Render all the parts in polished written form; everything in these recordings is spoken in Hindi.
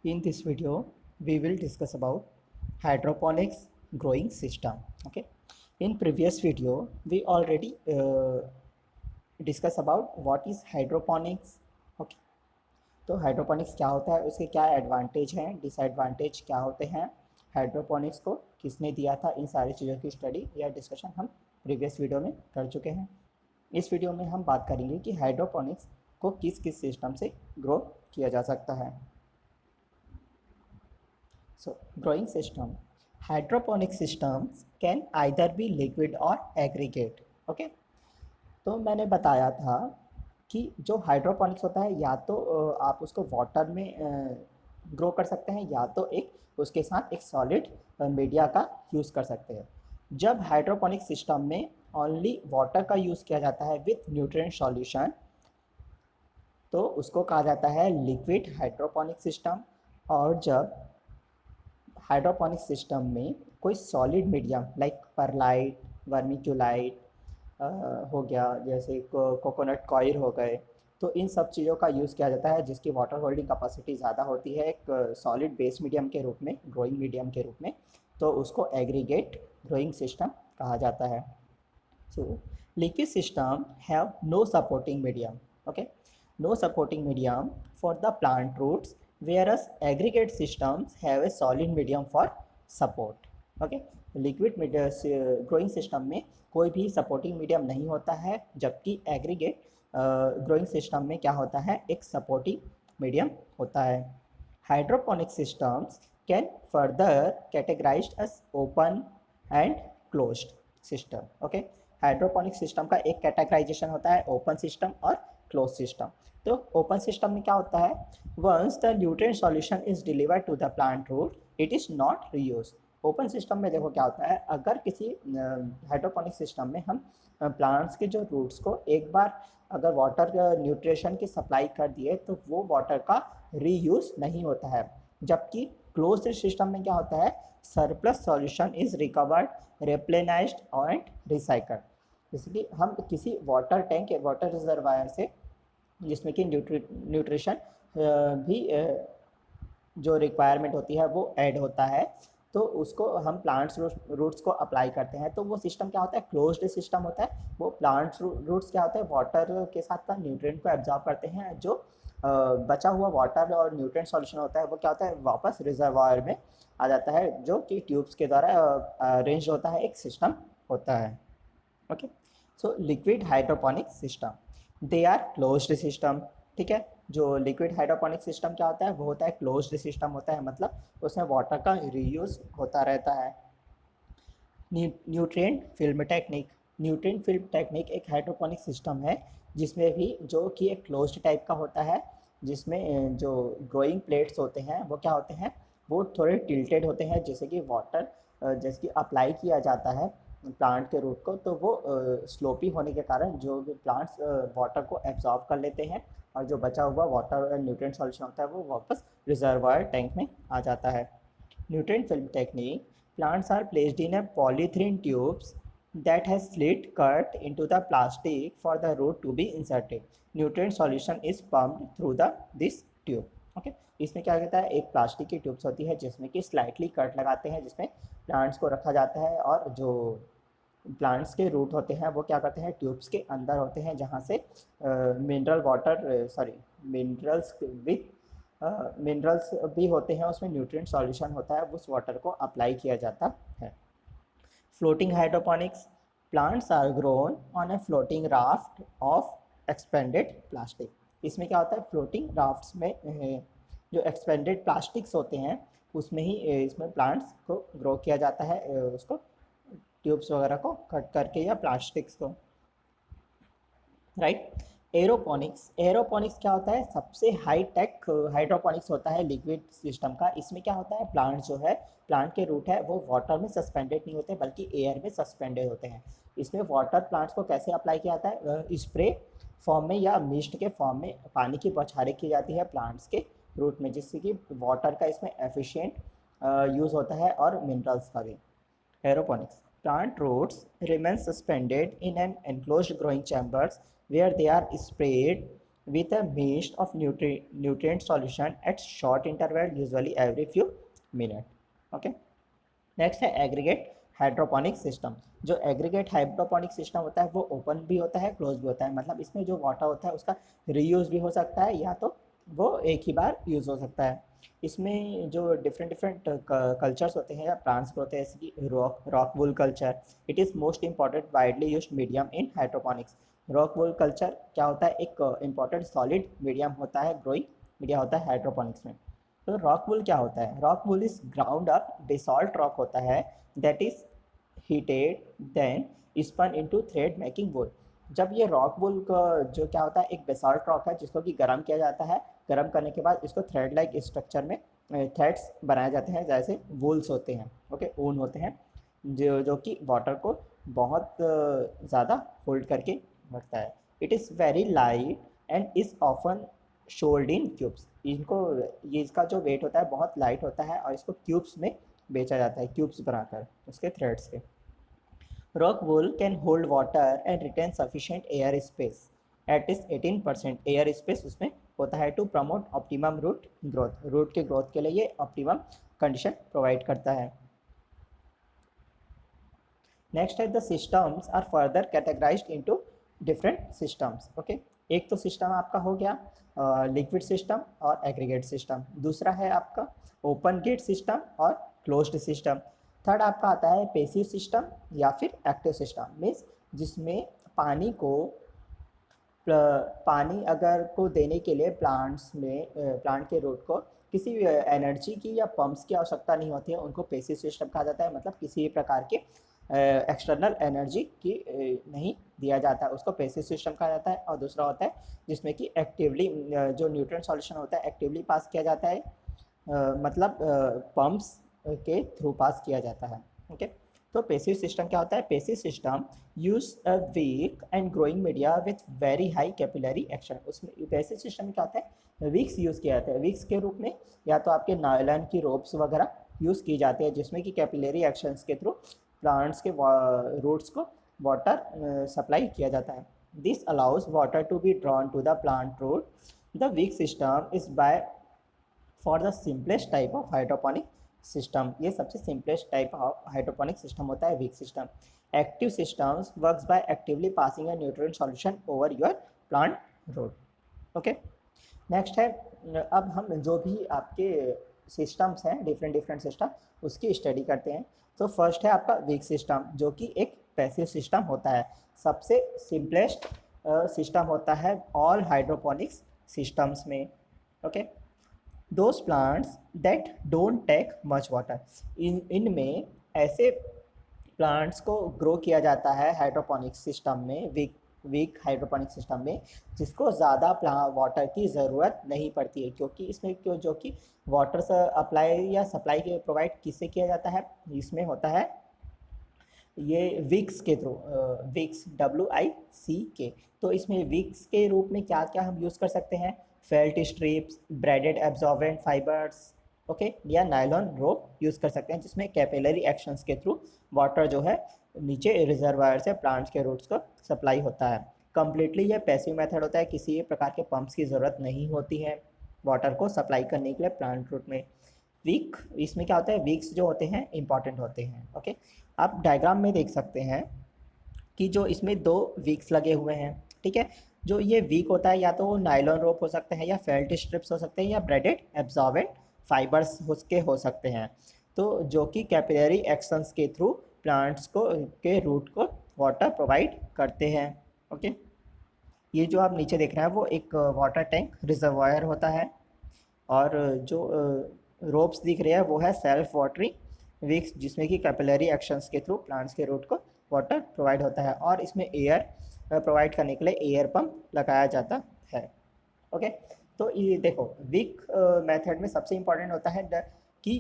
In this video, we will discuss about hydroponics growing system. Okay. In previous video, we already discuss about what is hydroponics. Okay. तो हाइड्रोपोनिक्स क्या होता है, उसके क्या एडवांटेज हैं, डिसएडवांटेज क्या होते हैं, हाइड्रोपोनिक्स को किसने दिया था, इन सारी चीज़ों की स्टडी या डिस्कशन हम प्रीवियस वीडियो में कर चुके हैं। इस वीडियो में हम बात करेंगे कि हाइड्रोपोनिक्स को किस किस सिस्टम से ग्रो किया जा सकता है। So, growing system. Hydroponic systems can either be liquid or aggregate. Okay? तो मैंने बताया था कि जो हाइड्रोपोनिक्स होता है या तो आप उसको वाटर में ग्रो कर सकते हैं या तो एक उसके साथ एक सॉलिड मीडिया का यूज़ कर सकते हैं। जब हाइड्रोपोनिक सिस्टम में ओनली वाटर का यूज़ किया जाता है विथ न्यूट्रिएंट सॉल्यूशन, तो उसको कहा जाता है लिक्विड हाइड्रोपोनिक सिस्टम। और जब हाइड्रोपोनिक सिस्टम में कोई solid medium like pearlite, vermiculite हो गया, जैसे कोकोनट कॉयर हो गए, तो इन सब चीज़ों का यूज़ किया जाता है जिसकी वाटर होल्डिंग कैपेसिटी ज़्यादा होती है एक सॉलिड बेस मीडियम के रूप में, ग्रोइंग मीडियम के रूप में, तो उसको एग्रीगेट ग्रोइंग सिस्टम कहा जाता है। So liquid system have no supporting medium, okay, no supporting medium for the plant roots, whereas aggregate systems have a solid medium for support. Okay, liquid growing system में कोई भी supporting medium नहीं होता है, जबकि aggregate growing system में क्या होता है, एक supporting medium होता है। Hydroponic systems can further categorized as open and closed system. Okay, hydroponic system का एक कैटेगराइजेशन होता है ओपन सिस्टम और क्लोज सिस्टम। तो ओपन सिस्टम में क्या होता है, once the nutrient solution is delivered to the plant root it is not reuse. Open system में देखो क्या होता है, अगर किसी हाइड्रोपोनिक सिस्टम में हम प्लांट्स के जो रूट्स को एक बार अगर वाटर न्यूट्रिशन की सप्लाई कर दिए तो वो वाटर का रीयूज नहीं होता है। जबकि क्लोज्ड सिस्टम में क्या होता है, surplus solution is recovered, replenished and recycled. जैसे कि हम किसी वाटर टैंक या वाटर रिजर्वायर से जिसमें कि न्यूट्रिशन भी जो रिक्वायरमेंट होती है वो ऐड होता है, तो उसको हम प्लांट्स रूट्स को अप्लाई करते हैं, तो वो सिस्टम क्या होता है, क्लोज्ड सिस्टम होता है। वो प्लांट्स रूट्स क्या होता है, वाटर के साथ का न्यूट्रिएंट को एब्जॉर्ब करते हैं, जो बचा हुआ वाटर और न्यूट्रिएंट सॉल्यूशन होता है वो क्या होता है, वापस रिजर्वायर में आ जाता है, जो कि ट्यूब्स के द्वारा अरेंज होता है, एक सिस्टम होता है। Okay, so liquid hydroponic system they are closed system. ठीक है, जो लिक्विड हाइड्रोपोनिक सिस्टम क्या होता है, वो होता है क्लोज्ड सिस्टम होता है, मतलब उसमें वाटर का रीयूज होता रहता है। Nutrient film technique. Nutrient film technique एक हाइड्रोपोनिक सिस्टम है जिसमें भी जो कि एक क्लोज्ड टाइप का होता है, जिसमें जो ग्रोइंग प्लेट्स होते हैं वो क्या होते हैं, वो थोड़े टिल्टेड होते हैं, जैसे कि वाटर जैसे कि अप्लाई किया जाता है प्लांट के रूट को, तो वो स्लोपी होने के कारण जो भी प्लांट्स वाटर को एब्जॉर्ब कर लेते हैं और जो बचा हुआ वाटर न्यूट्रिएंट सॉल्यूशन होता है वो वापस रिजर्वायर टैंक में आ जाता है। Nutrient film technique, plants are placed in a polythene tubes that has slit cut into the plastic for the root to be inserted. Nutrient solution is pumped through this tube. Okay? इसमें क्या कहता है, एक प्लास्टिक की ट्यूब्स होती है जिसमें कि स्लाइटली कट लगाते हैं, जिसमें प्लांट्स को रखा जाता है, और जो प्लांट्स के रूट होते हैं वो क्या करते हैं, ट्यूब्स के अंदर होते हैं, जहाँ से मिनरल्स विथ मिनरल्स भी होते हैं, उसमें न्यूट्रिएंट सॉल्यूशन होता है, उस वाटर को अप्लाई किया जाता है। Floating hydroponics, plants are grown on a floating raft of expanded plastic. इसमें क्या होता है, फ्लोटिंग राफ्ट्स में जो एक्सपेंडेड प्लास्टिक्स होते हैं उसमें ही इसमें प्लांट्स को ग्रो किया जाता है, उसको ट्यूब्स वगैरह को कट करके या प्लास्टिक्स को, राइट। एरोपोनिक्स, एरोपोनिक्स क्या होता है, सबसे हाई टेक हाइड्रोपोनिक्स होता है लिक्विड सिस्टम का। इसमें क्या होता है, प्लांट जो है, प्लांट के रूट है वो वाटर में सस्पेंडेड नहीं होते बल्कि एयर में सस्पेंडेड होते हैं। इसमें वाटर प्लांट्स को कैसे अप्लाई किया जाता है, स्प्रे फॉर्म में या मिस्ट के फॉर्म में पानी की बौछारें की जाती है प्लांट्स के रूट में, जिससे कि वाटर का इसमें एफिशिएंट यूज़ होता है और मिनरल्स का भी। Aeroponics. Plant roots remain suspended in an enclosed growing chambers where they are sprayed with a mist of nutrient solution at short interval, usually every few minutes. Okay. Next है एग्रीगेट हाइड्रोपोनिक सिस्टम। जो एग्रीगेट हाइड्रोपोनिक सिस्टम होता है वो ओपन भी होता है, क्लोज भी होता है, मतलब इसमें जो वाटर होता है उसका रीयूज भी हो सकता है या तो वो एक ही बार यूज़ हो सकता है। इसमें जो डिफरेंट डिफरेंट कल्चर्स होते हैं या प्लांट्स होते हैं, जैसे कि rock wool culture, it is most important widely used medium in hydroponics. Rock wool culture क्या होता है, एक इंपॉर्टेंट सॉलिड मीडियम होता है, ग्रोइंग मीडिया होता है हाइड्रोपोनिक्स में। तो रॉक वूल क्या होता है, rock wool is ground up basalt rock होता है that is heated then spun into thread making wool. जब ये रॉक वूल का जो क्या होता है, एक बेसॉल्ट रॉक है जिसको कि गर्म किया जाता है, गर्म करने के बाद इसको थ्रेड लाइक स्ट्रक्चर में थ्रेड्स बनाए जाते हैं, जैसे वूल्स होते हैं, ओके, ऊन होते हैं, जो कि वाटर को बहुत ज़्यादा होल्ड करके रखता है। It is very light and is often sold in cubes. इनको ये इसका जो वेट होता है बहुत लाइट होता है और इसको क्यूब्स में बेचा जाता है, क्यूब्स बनाकर उसके थ्रेड्स के। Rock wool can hold water and retain sufficient air space at is 18% air space उसमें होता है to promote optimum root growth. Root के ग्रोथ के लिए ये ऑप्टिमम कंडीशन प्रोवाइड करता है। नेक्स्ट है the systems are further categorized into different systems. Okay, एक तो सिस्टम आपका हो गया लिक्विड सिस्टम और एग्रीगेट सिस्टम, दूसरा है आपका ओपन गेट सिस्टम और क्लोज्ड सिस्टम, थर्ड आपका आता है पैसिव सिस्टम या फिर एक्टिव सिस्टम, मीन्स जिसमें पानी को पानी अगर को देने के लिए प्लांट्स में प्लांट के रूट को किसी एनर्जी की या पंप्स की आवश्यकता नहीं होती है, उनको पैसिव सिस्टम कहा जाता है। मतलब किसी भी प्रकार के एक्सटर्नल एनर्जी की नहीं दिया जाता है, उसको पैसिव सिस्टम कहा जाता है। और दूसरा होता है जिसमें कि एक्टिवली जो न्यूट्रिएंट सॉल्यूशन होता है एक्टिवली पास किया जाता है, मतलब पंप्स के थ्रू पास किया जाता है। ओके, तो पैसिव सिस्टम क्या होता है, passive system use a wick and growing media with very high capillary action. उसमें पैसिव सिस्टम में क्या होता है, वीक्स यूज़ किया जाता है, वीक्स के रूप में या तो आपके नायलॉन की रोप्स वगैरह यूज़ की जाती है, जिसमें कि कैपिलरी एक्शंस के थ्रू प्लांट्स के रूट्स को वाटर सप्लाई किया जाता है। This allows water to be drawn to the plant root. The wick system is by far the simplest type of hydroponic system. ये सबसे simplest type of hydroponic system होता है wick system. Active systems works by actively passing a nutrient solution over your plant root. Okay, next है अब हम जो भी आपके सिस्टम्स हैं डिफरेंट डिफरेंट सिस्टम उसकी स्टडी करते हैं। तो फर्स्ट है आपका वीक सिस्टम जो कि एक पैसिव सिस्टम होता है, सबसे सिंपलेस्ट सिस्टम होता है ऑल हाइड्रोपोनिक्स सिस्टम्स में। Okay, those plants that don't take much water, इनमें ऐसे प्लांट्स को ग्रो किया जाता है हाइड्रोपोनिक सिस्टम में, वीक हाइड्रोपोनिक सिस्टम में, जिसको ज़्यादा वाटर की ज़रूरत नहीं पड़ती है, क्योंकि इसमें जो कि वाटर से अप्लाई या सप्लाई के प्रोवाइड किससे किया जाता है, इसमें होता है ये विक्स के थ्रू, विक्स WICK। तो इसमें विक्स के रूप में क्या क्या हम यूज़ कर सकते हैं, felt strips, braided absorbent fibers, okay, या नायलॉन रोप यूज़ कर सकते हैं, जिसमें कैपिलरी एक्शंस के थ्रू वाटर जो है नीचे रिजर्वायर से प्लांट्स के रूट्स को सप्लाई होता है। कम्प्लीटली ये पैसिव मेथड होता है, किसी भी प्रकार के पंप्स की ज़रूरत नहीं होती है वाटर को सप्लाई करने के लिए प्लांट रूट में। वीक, इसमें क्या होता है, वीक्स जो होते हैं इंपॉर्टेंट होते हैं। ओके, आप डायग्राम में देख सकते हैं कि जो इसमें दो वीक्स लगे हुए हैं, ठीक है, जो ये वीक होता है या तो वो नायलॉन रोप हो सकते हैं या फेल्ट स्ट्रिप्स हो सकते हैं या ब्रेडेड एब्जॉर्बेंट फाइबर्स उसके हो सकते हैं, तो जो कि कैपिलरी एक्शंस के थ्रू प्लांट्स को के रूट को वाटर प्रोवाइड करते हैं। ओके, ये जो आप नीचे देख रहे हैं वो एक वाटर टैंक रिजर्वायर होता है, और जो रोप्स दिख रहे हैं वो है सेल्फ वाटरिंग विक्स, जिसमें कि कैपिलरी एक्शंस के थ्रू प्लांट्स के रूट को वाटर प्रोवाइड होता है, और इसमें एयर प्रोवाइड करने के लिए एयर पंप लगाया जाता है। ओके, तो ये देखो विक मेथड में सबसे इम्पॉर्टेंट होता है कि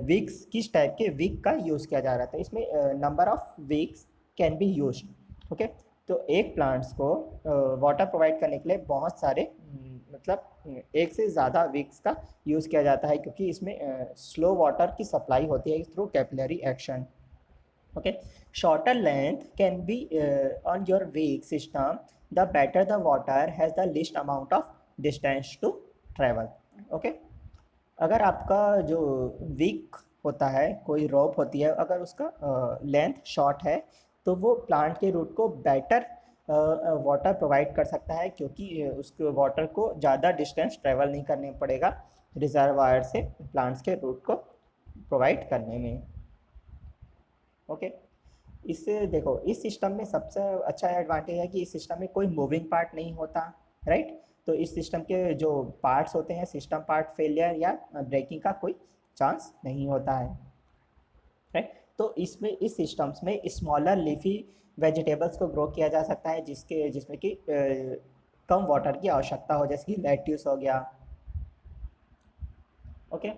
विक्स किस टाइप के विक का यूज़ किया जा रहा था। इसमें number of wicks can be use. Okay, तो एक प्लांट्स को वाटर प्रोवाइड करने के लिए बहुत सारे मतलब एक से ज़्यादा विक्स का यूज़ किया जाता है, क्योंकि इसमें स्लो वाटर की सप्लाई होती है through capillary action. Okay, shorter length can be on your wick system the better the water has the least amount of distance to travel. Okay, अगर आपका जो वीक होता है, कोई रोप होती है, अगर उसका लेंथ शॉर्ट है तो वो प्लांट के रूट को बेटर वाटर प्रोवाइड कर सकता है, क्योंकि उसको वाटर को ज़्यादा डिस्टेंस ट्रेवल नहीं करने पड़ेगा रिजर्वायर से प्लांट्स के रूट को प्रोवाइड करने में। ओके, इससे देखो, इस सिस्टम में सबसे अच्छा एडवांटेज है कि इस सिस्टम में कोई मूविंग पार्ट नहीं होता, राइट। तो इस सिस्टम के जो पार्ट्स होते हैं, सिस्टम पार्ट फेलियर या ब्रेकिंग का कोई चांस नहीं होता है, राइट। तो इसमें इस सिस्टम्स में स्मॉलर लीफी वेजिटेबल्स को ग्रो किया जा सकता है, जिसमें कि कम वाटर की आवश्यकता हो, जैसे कि लेट्यूस हो गया। ओके,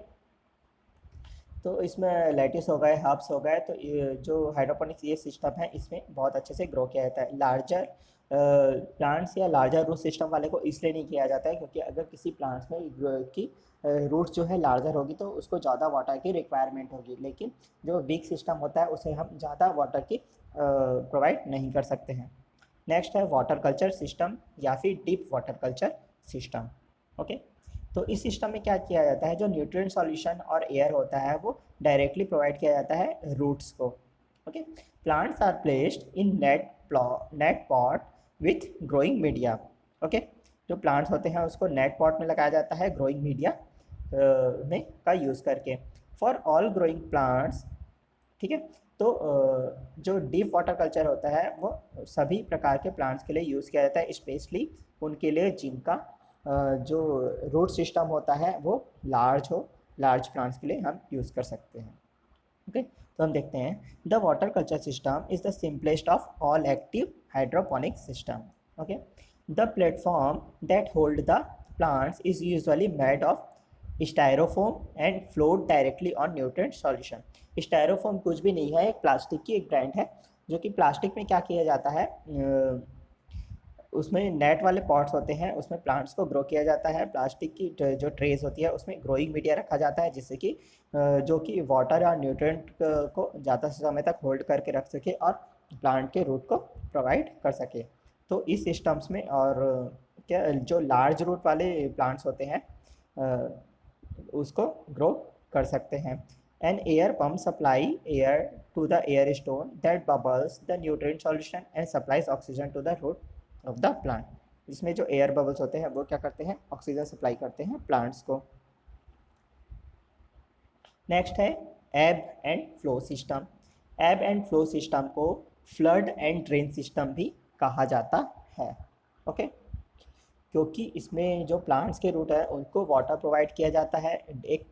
तो इसमें लेट्यूस हो गए, हर्ब्स हो गए, तो ये जो हाइड्रोपोनिक्स ये सिस्टम है, इसमें बहुत अच्छे से ग्रो किया जाता है। लार्जर प्लांट्स या लार्जर रूट सिस्टम वाले को इसलिए नहीं किया जाता है क्योंकि अगर किसी प्लांट्स में की रूट जो है लार्जर होगी तो उसको ज़्यादा वाटर की रिक्वायरमेंट होगी, लेकिन जो वीक सिस्टम होता है उसे हम ज़्यादा वाटर की प्रोवाइड नहीं कर सकते हैं। नेक्स्ट है वाटर कल्चर सिस्टम या फिर deep water culture system. Okay, तो इस सिस्टम में क्या किया जाता है, जो न्यूट्रिएंट सॉल्यूशन और एयर होता है वो डायरेक्टली प्रोवाइड किया जाता है रूट्स को। Okay, plants are placed in net pot with growing media. Okay, जो प्लांट्स होते हैं उसको नेट पॉट में लगाया जाता है ग्रोइंग मीडिया में का यूज़ करके। फॉर ऑल ग्रोइंग प्लांट्स, ठीक है। तो जो डीप वाटर कल्चर होता है वो सभी प्रकार के प्लांट्स के लिए यूज़ किया जाता है, स्पेशली उनके लिए जिनका जो रूट सिस्टम होता है वो लार्ज प्लांट्स के लिए हम यूज़ कर सकते हैं। ओके, तो हम देखते हैं the water culture system is the simplest of all active hydroponic system. Okay, the platform that hold the plants is usually made of styrofoam and float directly on nutrient solution. Styrofoam कुछ भी नहीं है, एक प्लास्टिक की एक ब्रांड है, जो कि प्लास्टिक में क्या किया जाता है, उसमें नेट वाले पॉट्स होते हैं, उसमें प्लांट्स को ग्रो किया जाता है। प्लास्टिक की जो ट्रेस होती है उसमें ग्रोइंग मीडिया रखा जाता है, जिससे कि जो कि वाटर और न्यूट्रिएंट को ज़्यादा समय तक होल्ड करके रख सके और प्लांट के रूट को प्रोवाइड कर सके। तो इस सिस्टम्स में और क्या जो लार्ज रूट वाले प्लांट्स होते हैं उसको ग्रो कर सकते हैं। An air pump supply air to the air stone that bubbles the nutrient solution and supplies oxygen to the root of the plant. इसमें जो एयर बबल्स होते हैं वो क्या करते हैं, ऑक्सीजन सप्लाई करते हैं प्लांट्स को। नेक्स्ट है एब एंड फ्लो सिस्टम। एब एंड फ्लो सिस्टम को फ्लड एंड ड्रेन सिस्टम भी कहा जाता है। ओके, क्योंकि इसमें जो प्लांट्स के रूट है उनको वाटर प्रोवाइड किया जाता है एक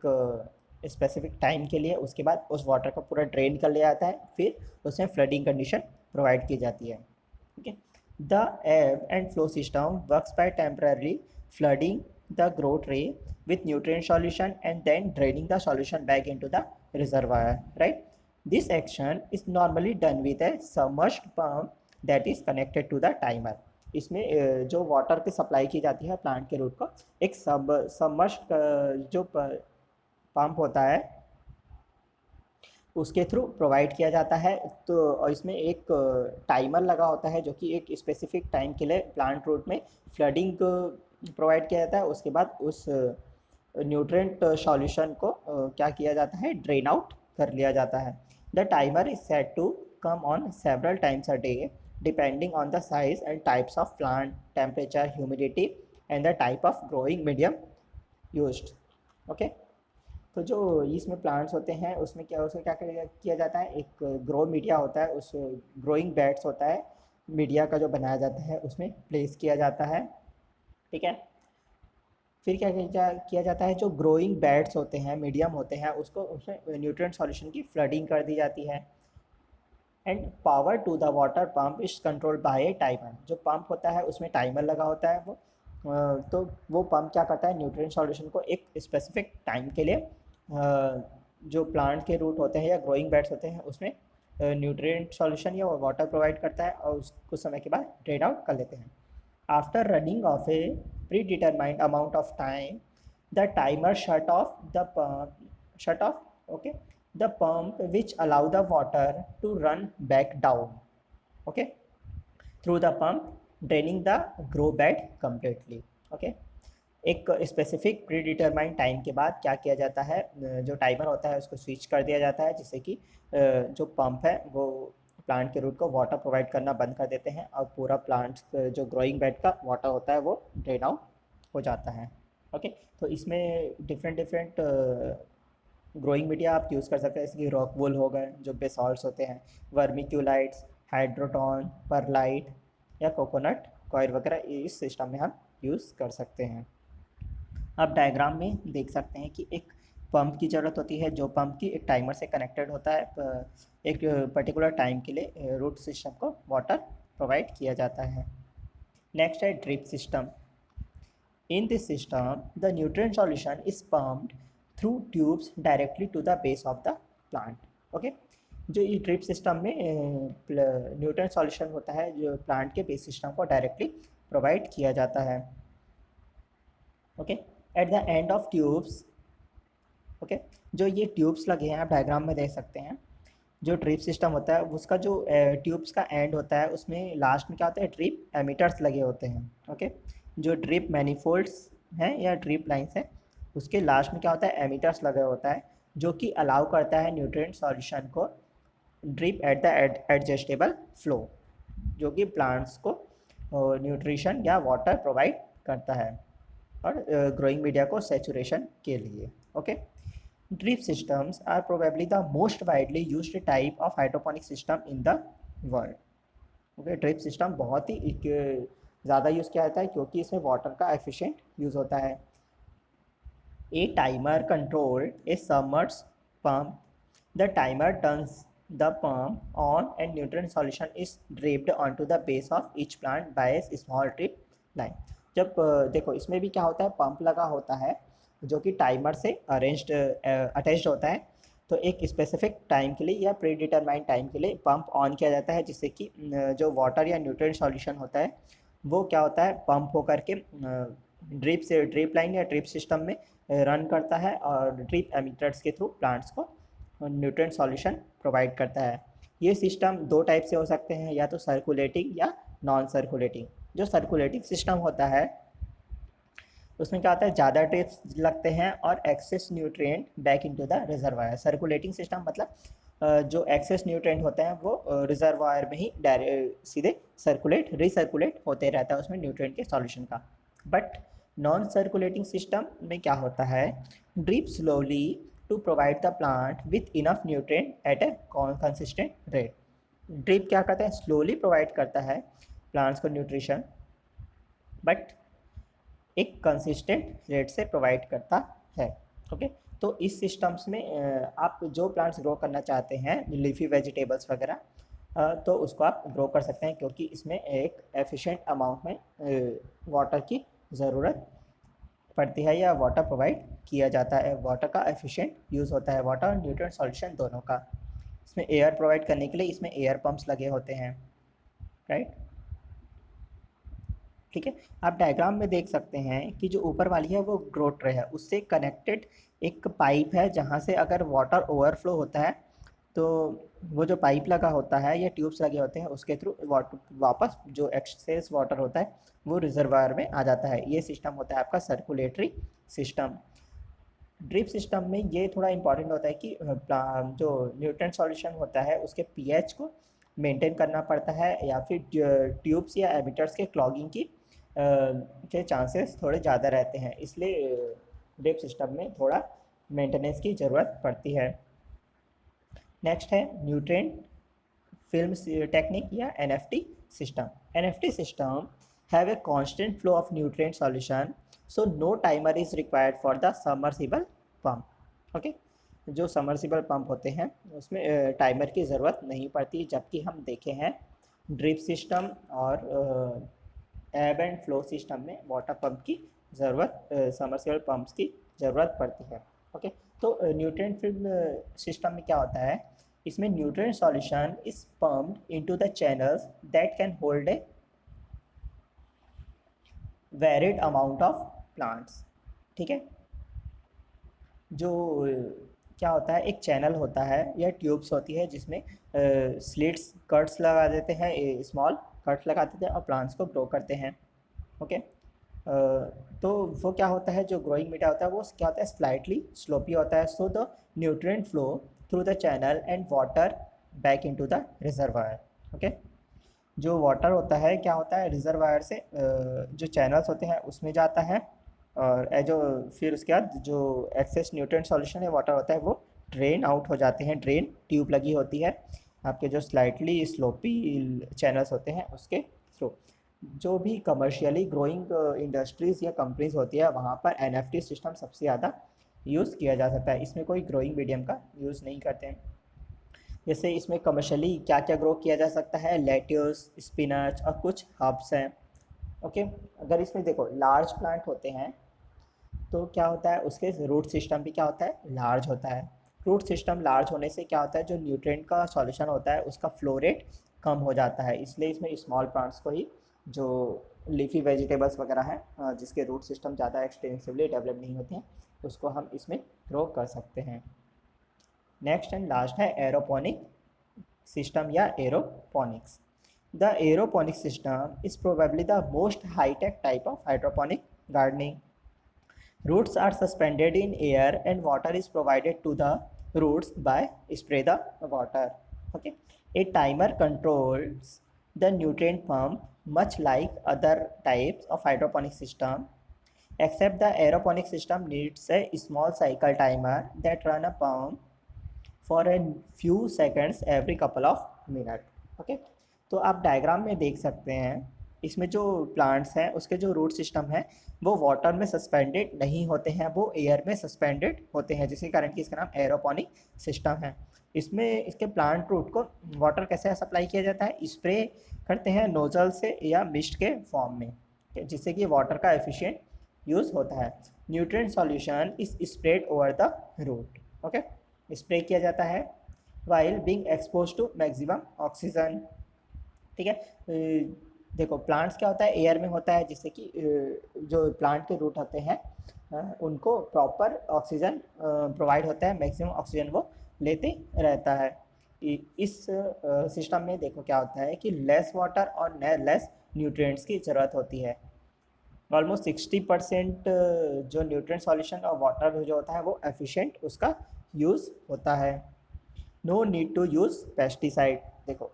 स्पेसिफिक टाइम के लिए, उसके बाद उस वाटर को पूरा ड्रेन कर लिया जाता है, फिर उसमें फ्लडिंग कंडीशन प्रोवाइड की जाती है। ठीक है, the ebb and flow system works by temporarily flooding the grow tray with nutrient solution and then draining the solution back into the reservoir, right? This action is normally done with a submerged pump that is connected to the timer. इसमें जो वाटर की सप्लाई की जाती है प्लांट के रूट को एक सबमर्ज्ड जो पंप होता है उसके थ्रू प्रोवाइड किया जाता है। तो और इसमें एक टाइमर लगा होता है जो कि एक स्पेसिफिक टाइम के लिए प्लांट रूट में फ्लडिंग प्रोवाइड किया जाता है। उसके बाद उस न्यूट्रिएंट सॉल्यूशन को क्या किया जाता है, ड्रेन आउट कर लिया जाता है। The timer is set to come on several times a day depending on the size and types of plant, temperature, humidity and the type of growing medium used. Okay, तो जो इसमें प्लांट्स होते हैं उसमें क्या किया जाता है, एक ग्रो मीडिया होता है, उस ग्रोइंग बेड्स होता है मीडिया का जो बनाया जाता है उसमें प्लेस किया जाता है। ठीक है, फिर किया जाता है, जो ग्रोइंग बेड्स होते हैं, मीडियम होते हैं, उसको उसमें न्यूट्रिएंट सॉल्यूशन की फ्लडिंग कर दी जाती है। And power to the water pump is controlled by a timer. जो पंप होता है उसमें टाइमर लगा होता है, तो वो पंप क्या करता है, न्यूट्रिएंट सॉल्यूशन को एक स्पेसिफिक टाइम के लिए जो प्लांट के रूट होते हैं या ग्रोइंग बेड्स होते हैं उसमें न्यूट्रिएंट सॉल्यूशन या वाटर प्रोवाइड करता है और कुछ समय के बाद ड्रेन आउट कर लेते हैं। After running of A pre determined amount of time the timer shut off, okay, the pump which allow the water to run back down, okay, through the pump draining the grow bed completely. Okay, एक स्पेसिफिक प्री डिटरमाइंड टाइम के बाद क्या किया जाता है, जो टाइमर होता है उसको स्विच कर दिया जाता है, जिससे कि जो पंप है वो प्लांट के रूट को वाटर प्रोवाइड करना बंद कर देते हैं और पूरा प्लांट जो ग्रोइंग बेड का वाटर होता है वो ड्रेन आउट हो जाता है। ओके, तो इसमें डिफरेंट डिफरेंट ग्रोइंग मीडिया आप यूज़ कर सकते हैं, जैसे कि रॉक वूल हो गए जो बेसॉल्ट्स होते हैं, वर्मिक्यूलाइट्स, हाइड्रोटॉन, परलाइट या कोकोनट कॉयर वगैरह इस सिस्टम में हम यूज़ कर सकते हैं। आप डायग्राम में देख सकते हैं कि एक पंप की ज़रूरत होती है, जो पंप की एक टाइमर से कनेक्टेड होता है, एक पर्टिकुलर टाइम के लिए रूट सिस्टम को वाटर प्रोवाइड किया जाता है। नेक्स्ट है drip system. In this system, the nutrient solution is pumped through tubes directly to the base of the plant. Okay? जो इस ड्रिप सिस्टम में न्यूट्रिएंट सॉल्यूशन होता है जो प्लांट के बेस सिस्टम को डायरेक्टली प्रोवाइड किया जाता है। Okay, at the end of tubes, okay, जो ये ट्यूब्स लगे हैं आप डायग्राम में देख सकते हैं, जो ड्रिप सिस्टम होता है उसका जो ट्यूब्स का एंड होता है उसमें लास्ट में क्या होता है, ड्रिप एमिटर्स लगे होते हैं। ओके, जो ड्रिप मैनिफोल्ड्स हैं या ड्रिप लाइंस हैं उसके लास्ट में क्या होता है, एमिटर्स लगा होता है, जो कि अलाउ करता है न्यूट्रिएंट सॉल्यूशन को drip at the adjustable flow, जो कि प्लांट्स को न्यूट्रिशन या वाटर प्रोवाइड करता है और ग्रोइंग मीडिया को सेचुरेशन के लिए। Okay, drip systems are probably the most widely used type of hydroponic system in the world. Okay, drip system बहुत ही ज़्यादा यूज़ किया जाता है क्योंकि इसमें वाटर का एफिशिएंट यूज़ होता है। A timer controlled a submerged pump, the timer turns the pump on and nutrient solution is dripped onto the base of each plant by a small drip line. जब देखो इसमें भी क्या होता है, पंप लगा होता है जो कि टाइमर से अटैच्ड होता है, तो एक स्पेसिफिक टाइम के लिए या प्री डिटरमाइंड टाइम के लिए पंप ऑन किया जाता है, जिससे कि जो वाटर या न्यूट्रिएंट सॉल्यूशन होता है वो क्या होता है, पंप होकर के ड्रिप लाइन या ड्रिप सिस्टम में रन करता है और ड्रिप एमिटर्स के थ्रू प्लांट्स को न्यूट्रिएंट सॉल्यूशन प्रोवाइड करता है। ये सिस्टम दो टाइप से हो सकते हैं, या तो सर्कुलेटिंग या नॉन सर्कुलेटिंग। जो सर्कुलेटिंग सिस्टम होता है उसमें क्या होता है, ज़्यादा ड्रिप्स लगते हैं और excess nutrient back into the reservoir. Circulating system मतलब जो एक्सेस न्यूट्रिएंट होते हैं वो रिजर्वायर में ही डायरेक्ट सीधे रिसर्कुलेट होते रहता है उसमें न्यूट्रिएंट के सॉल्यूशन का। बट नॉन सर्कुलेटिंग सिस्टम में क्या होता है, drip slowly to provide the plant with enough nutrient at a consistent rate. Drip क्या करता है, स्लोली प्रोवाइड करता है प्लांट्स को न्यूट्रिशन, बट एक कंसिस्टेंट रेट से प्रोवाइड करता है। ओके, तो इस सिस्टम्स में आप जो प्लांट्स ग्रो करना चाहते हैं लीफी वेजिटेबल्स वगैरह, तो उसको आप ग्रो कर सकते हैं क्योंकि इसमें एक एफिशिएंट अमाउंट में वाटर की ज़रूरत पड़ती है या वाटर प्रोवाइड किया जाता है। वाटर का एफिशिएंट यूज़ होता है, वाटर और न्यूट्रिएंट सॉल्यूशन दोनों का। इसमें एयर प्रोवाइड करने के लिए इसमें एयर पम्प्स लगे होते हैं, राइट। ठीक है, आप डायग्राम में देख सकते हैं कि जो ऊपर वाली है वो ग्रो ट्रे है, उससे कनेक्टेड एक पाइप है जहाँ से अगर वाटर ओवरफ्लो होता है तो वो जो पाइप लगा होता है या ट्यूब्स लगे होते हैं उसके थ्रू वापस जो एक्सेस वाटर होता है वो रिजर्वायर में आ जाता है। ये सिस्टम होता है आपका सर्कुलेटरी सिस्टम। ड्रिप सिस्टम में ये थोड़ा इंपॉर्टेंट होता है कि जो न्यूट्रिएंट सॉल्यूशन होता है उसके पीएच को मेंटेन करना पड़ता है, या फिर ट्यूब्स या एमिटर्स के क्लॉगिंग की के चांसेस थोड़े ज़्यादा रहते हैं, इसलिए ड्रिप सिस्टम में थोड़ा मेंटेनेंस की ज़रूरत पड़ती है। नेक्स्ट है न्यूट्रिएंट फिल्म टेक्निक या NFT system. NFT system have a constant flow of nutrient solution, so no timer is required for the submersible pump. Okay, जो सबमर्सिबल पंप होते हैं उसमें टाइमर की ज़रूरत नहीं पड़ती, जबकि हम देखे हैं ड्रिप सिस्टम और एब एंड फ्लो सिस्टम में वाटर पंप की ज़रूरत, सबमर्सिबल पंप्स की ज़रूरत पड़ती है। ओके, तो न्यूट्रिएंट फिल्म सिस्टम में क्या होता है, इसमें nutrient solution is pumped into the channels that can hold a varied amount of plants. ठीक है, जो क्या होता है, एक चैनल होता है या ट्यूब्स होती है जिसमें स्लिट्स कट्स लगा देते हैं स्मॉल, कट्स लगाते थे और प्लांट्स को ग्रो करते हैं। ओके, तो वो क्या होता है, जो ग्रोइंग मीडिया होता है वो क्या होता है, स्लाइटली स्लोपी होता है, so the nutrient flow through the channel and water back into the reservoir. Okay, जो वाटर होता है क्या होता है, रिजर्वायर से जो चैनल्स होते हैं उसमें जाता है, और जो फिर उसके बाद जो एक्सेस न्यूट्रिएंट सॉल्यूशन है वाटर होता है वो ड्रेन आउट हो जाते हैं, ड्रेन ट्यूब लगी होती है आपके जो स्लाइटली स्लोपी चैनल्स होते हैं उसके थ्रू। जो भी कमर्शियली ग्रोइंग इंडस्ट्रीज़ या कंपनीज होती है वहाँ पर एनएफटी सिस्टम सबसे ज़्यादा यूज़ किया जा सकता है, इसमें कोई ग्रोइंग मीडियम का यूज़ नहीं करते हैं। जैसे इसमें कमर्शियली क्या क्या ग्रो किया जा सकता है, लेट्यूस, स्पिनच और कुछ हर्ब्स हैं। ओके, अगर इसमें देखो लार्ज प्लांट होते हैं तो क्या होता है, उसके रूट सिस्टम भी क्या होता है, लार्ज होता है। रूट सिस्टम लार्ज होने से क्या होता है, जो न्यूट्रिएंट का सॉल्यूशन होता है उसका फ्लो रेट कम हो जाता है, इसलिए इसमें स्मॉल प्लांट्स को ही, जो लीफी वेजिटेबल्स वगैरह हैं जिसके रूट सिस्टम ज़्यादा एक्सटेंसिवली डेवलप नहीं होते हैं, उसको हम इसमें ग्रो कर सकते हैं। नेक्स्ट एंड लास्ट है एरोपोनिक सिस्टम या aeroponics. The aeroponic system is probably the most high-tech type of hydroponic gardening. Roots are suspended in air and water is provided to the roots by spray the water. Okay, a timer controls the nutrient pump much like other types of hydroponic system, except the aeroponic system needs a small cycle timer that run a pump for a few seconds every couple of minutes. Okay, तो आप डायग्राम में देख सकते हैं इसमें जो प्लांट्स हैं उसके जो रूट सिस्टम है वो वाटर में सस्पेंडेड नहीं होते हैं, वो एयर में सस्पेंडेड होते हैं, जिसके कारण कि इसका नाम एरोपोनिक सिस्टम है। इसमें इसके प्लांट रूट को वाटर कैसे सप्लाई किया जाता है, स्प्रे करते हैं नोजल से या मिस्ट के फॉर्म में, जिससे कि वाटर का एफिशिएंट यूज़ होता है। Nutrient solution is spread over the root. Okay, spray किया जाता है while being expose to maximum oxygen. ठीक है, देखो प्लांट्स क्या होता है, एयर में होता है, जिससे कि जो प्लांट के रूट होते हैं उनको प्रॉपर ऑक्सीजन प्रोवाइड होता है, मैक्सिमम ऑक्सीजन वो लेते रहता है। इस सिस्टम में देखो क्या होता है कि लेस वाटर और लेस न्यूट्रिएंट्स की ज़रूरत होती है। ऑलमोस्ट 60% जो न्यूट्रिएंट सॉल्यूशन और वाटर जो होता है वो एफिशिएंट उसका यूज़ होता है। No need to use pesticide. देखो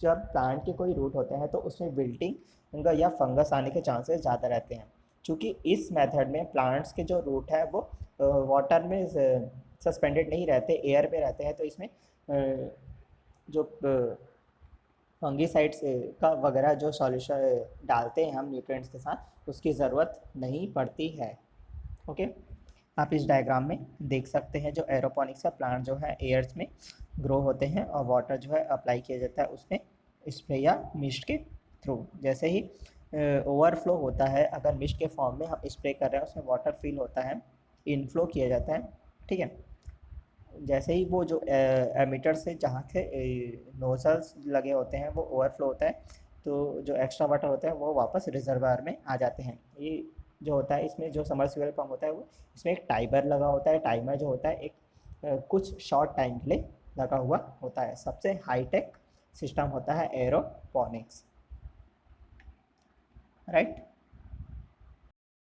जब प्लांट के कोई रूट होते हैं तो उसमें विल्टिंग या फंगस आने के चांसेस ज़्यादा रहते हैं, क्योंकि इस मेथड में प्लांट्स के जो रूट है वो वाटर में सस्पेंडेड नहीं रहते, एयर में रहते हैं, तो इसमें जो फंगीसाइड्स का वगैरह जो सॉल्यूशन डालते हैं हम न्यूट्रिएंट्स के साथ उसकी ज़रूरत नहीं पड़ती है। ओके, आप इस डायग्राम में देख सकते हैं जो एरोपोनिक्स का प्लांट जो है एयर्स में ग्रो होते हैं और वाटर जो है अप्लाई किया जाता है उसमें स्प्रे या मिस्ट के थ्रू। जैसे ही ओवरफ्लो होता है, अगर मिस्ट के फॉर्म में हम स्प्रे कर रहे हैं उसमें वाटर फिल होता है, इनफ्लो किया जाता है। ठीक है, जैसे ही वो जो एमीटर से जहाँ से नोजल्स लगे होते हैं वो ओवरफ्लो होता है, तो जो एक्स्ट्रा वाटर होता है वो वापस रिजर्वायर में आ जाते हैं। ये जो होता है इसमें जो समरसिबल पंप होता है वो इसमें एक टाइमर लगा होता है, टाइमर जो होता है एक कुछ शॉर्ट टाइम के लिए लगा हुआ होता है। सबसे हाईटेक सिस्टम होता है एरोपोनिक्स, राइट।